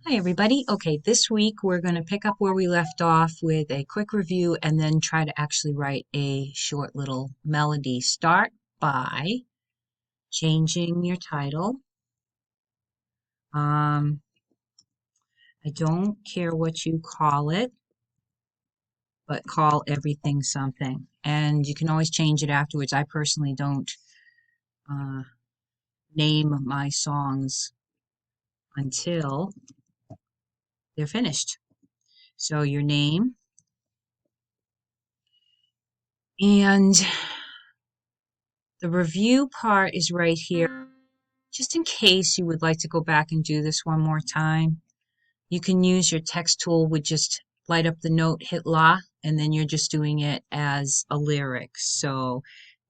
Hi, everybody. Okay, this week we're going to pick up where we left off with a quick review and then try to actually write a short little melody. Start by changing your title. I don't care what you call it, but call everything something. And you can always change it afterwards. I personally don't uh, name my songs until they're finished. So your name and the review part is right here. Just in case you would like to go back and do this one more time, you can use your text tool with just light up the note, hit La, and then you're just doing it as a lyric. So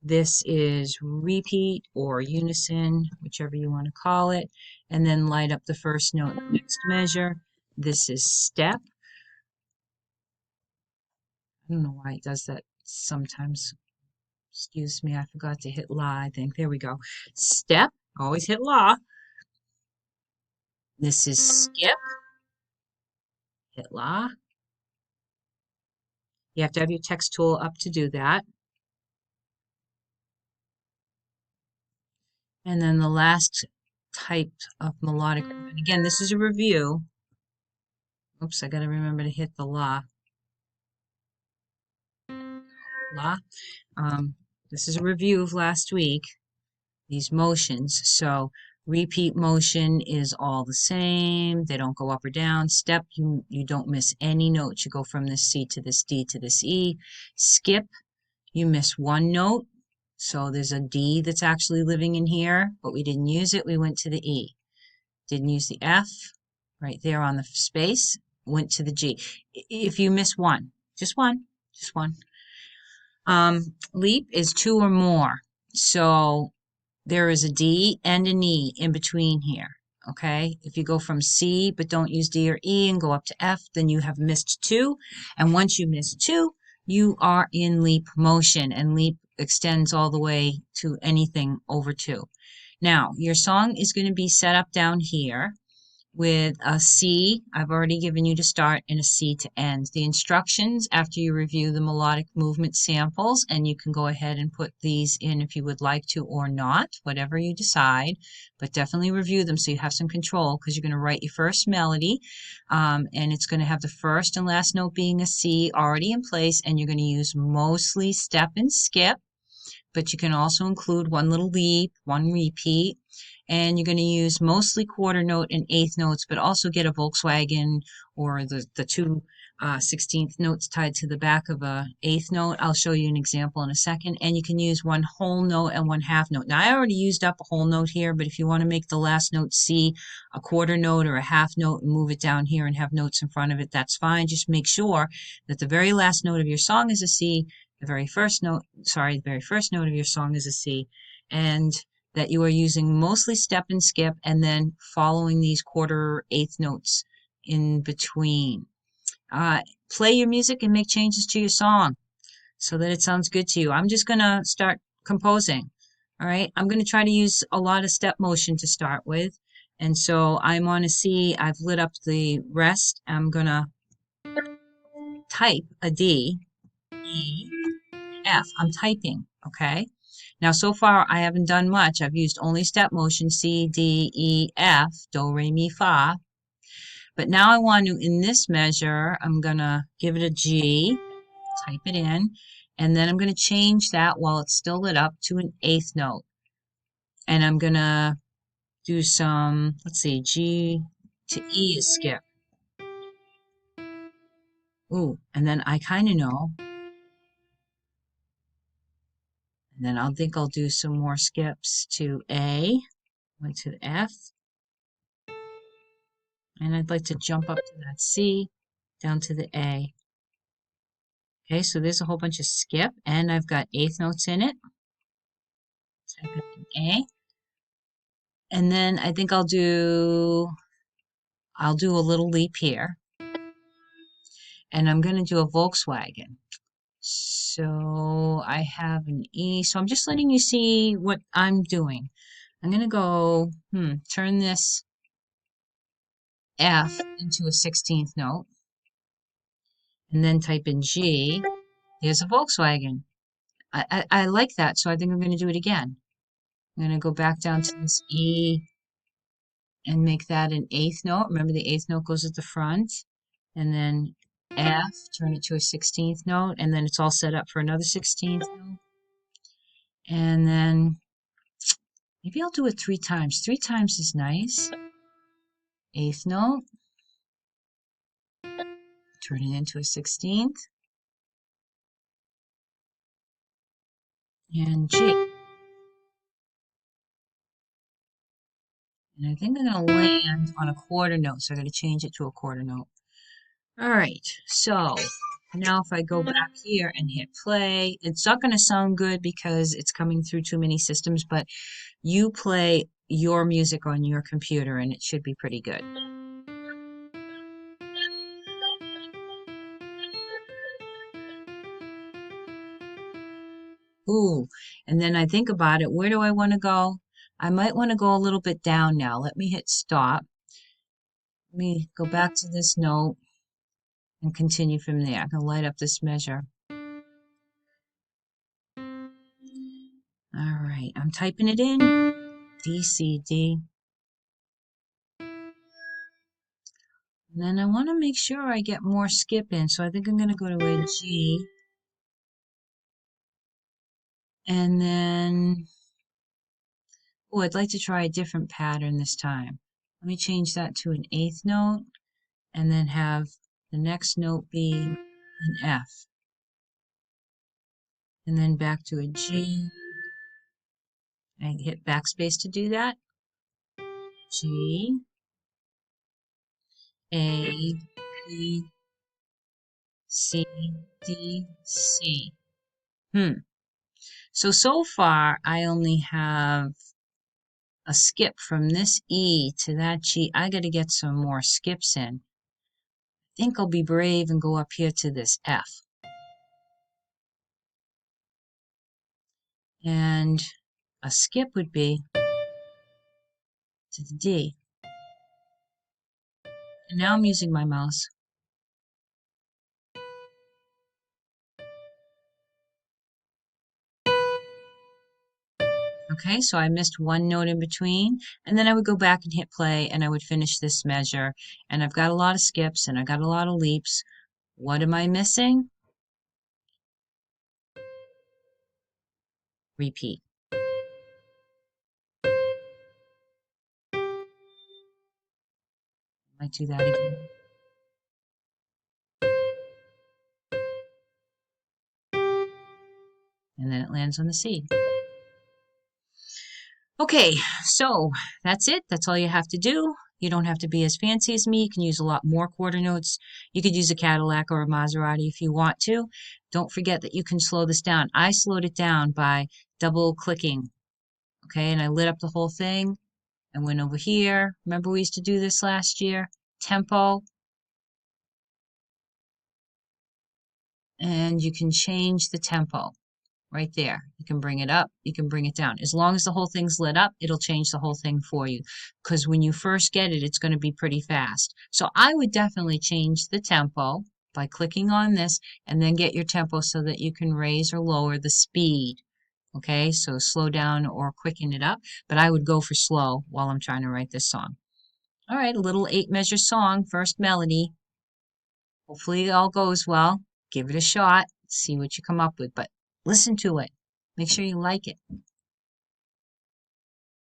this is repeat or unison, whichever you want to call it, and then light up the first note, next measure. This is step. I don't know why it does that sometimes. Excuse me, I forgot to hit La, I think. There we go. Step, always hit La. This is skip, hit La. You have to have your text tool up to do that. And then the last type of melodic, and again, this is a review. Oops, I got to remember to hit the La. La. This is a review of last week, these motions. So repeat motion is all the same. They don't go up or down. Step, you don't miss any notes. You go from this C to this D to this E. Skip, you miss one note. So there's a D that's actually living in here, but we didn't use it. We went to the E. Didn't use the F right there on the space. Went to the G. If you miss one, just one, just one. Leap is two or more. So there is a D and an E in between here. Okay, if you go from C but don't use D or E and go up to F, then you have missed two. And once you miss two, you are in leap motion, and leap extends all the way to anything over two. Now, your song is going to be set up down here with a C, I've already given you to start, and a C to end. The instructions after you review the melodic movement samples, and you can go ahead and put these in if you would like to or not, whatever you decide, but definitely review them so you have some control because you're going to write your first melody, and it's going to have the first and last note being a C already in place, and you're going to use mostly step and skip, but you can also include one little leap, one repeat, and you're going to use mostly quarter note and eighth notes, but also get a Volkswagen or the two 16th notes tied to the back of a eighth note. I'll show you an example in a second. And you can use one whole note and one half note. Now, I already used up a whole note here, but if you want to make the last note C a quarter note or a half note and move it down here and have notes in front of it, that's fine. Just make sure that the very last note of your song is a C, the very first note of your song is a C, and that you are using mostly step and skip and then following these quarter eighth notes in between. Play your music and make changes to your song so that it sounds good to you. I'm just going to start composing. All right. I'm going to try to use a lot of step motion to start with. And so I'm on a C. I've lit up the rest. I'm going to type a D, E, F. I'm typing. Okay. Now, so far, I haven't done much. I've used only step motion, C, D, E, F, Do, Re, Mi, Fa. But now I want to, in this measure, I'm going to give it a G, type it in, and then I'm going to change that while it's still lit up to an eighth note. And I'm going to do some, let's see, G to E is skip. Ooh, and then I kind of know. And then I'll think I'll do some more skips to A, went to the F. And I'd like to jump up to that C, down to the A. Okay, so there's a whole bunch of skip, and I've got eighth notes in it. Type it in A. And then I think I'll do a little leap here. And I'm going to do a Volkswagen. So I have an E. So I'm just letting you see what I'm doing. I'm going to go, turn this F into a 16th note, and then type in G. Here's a Volkswagen. I like that, so I think I'm going to do it again. I'm going to go back down to this E and make that an 8th note. Remember, the 8th note goes at the front. And then F, turn it to a 16th note, and then it's all set up for another 16th note. And then maybe I'll do it 3 times. 3 times is nice. 8th note, turn it into a 16th, and G. And I think I'm going to land on a quarter note, so I'm going to change it to a quarter note. All right, so now if I go back here and hit play, it's not going to sound good because it's coming through too many systems, but you play your music on your computer and it should be pretty good. Ooh, and then I think about it, where do I want to go? I might want to go a little bit down now. Let me hit stop. Let me go back to this note and continue from there. I'm going to light up this measure. All right, I'm typing it in. D, C, D. And then I want to make sure I get more skip in, so I think I'm going to go to a G. And then, oh, I'd like to try a different pattern this time. Let me change that to an 8th note, and then have the next note be an F. And then back to a G. I hit backspace to do that. G, A, B, C, D, C. So far, I only have a skip from this E to that G. I got to get some more skips in. I think I'll be brave and go up here to this F. And a skip would be to the D. And now I'm using my mouse. Okay, so I missed one note in between, and then I would go back and hit play, and I would finish this measure. And I've got a lot of skips, and I've got a lot of leaps. What am I missing? Repeat. I do that again. And then it lands on the C. Okay, so that's it. That's all you have to do. You don't have to be as fancy as me. You can use a lot more quarter notes. You could use a Cadillac or a Maserati if you want to. Don't forget that you can slow this down. I slowed it down by double clicking. Okay, and I lit up the whole thing. I went over here. Remember we used to do this last year? Tempo. And you can change the tempo. Right there. You can bring it up, you can bring it down. As long as the whole thing's lit up, it'll change the whole thing for you. Because when you first get it, it's going to be pretty fast. So I would definitely change the tempo by clicking on this and then get your tempo so that you can raise or lower the speed. Okay, so slow down or quicken it up. But I would go for slow while I'm trying to write this song. All right, a little 8-measure song, first melody. Hopefully it all goes well. Give it a shot. See what you come up with. But listen to it. Make sure you like it.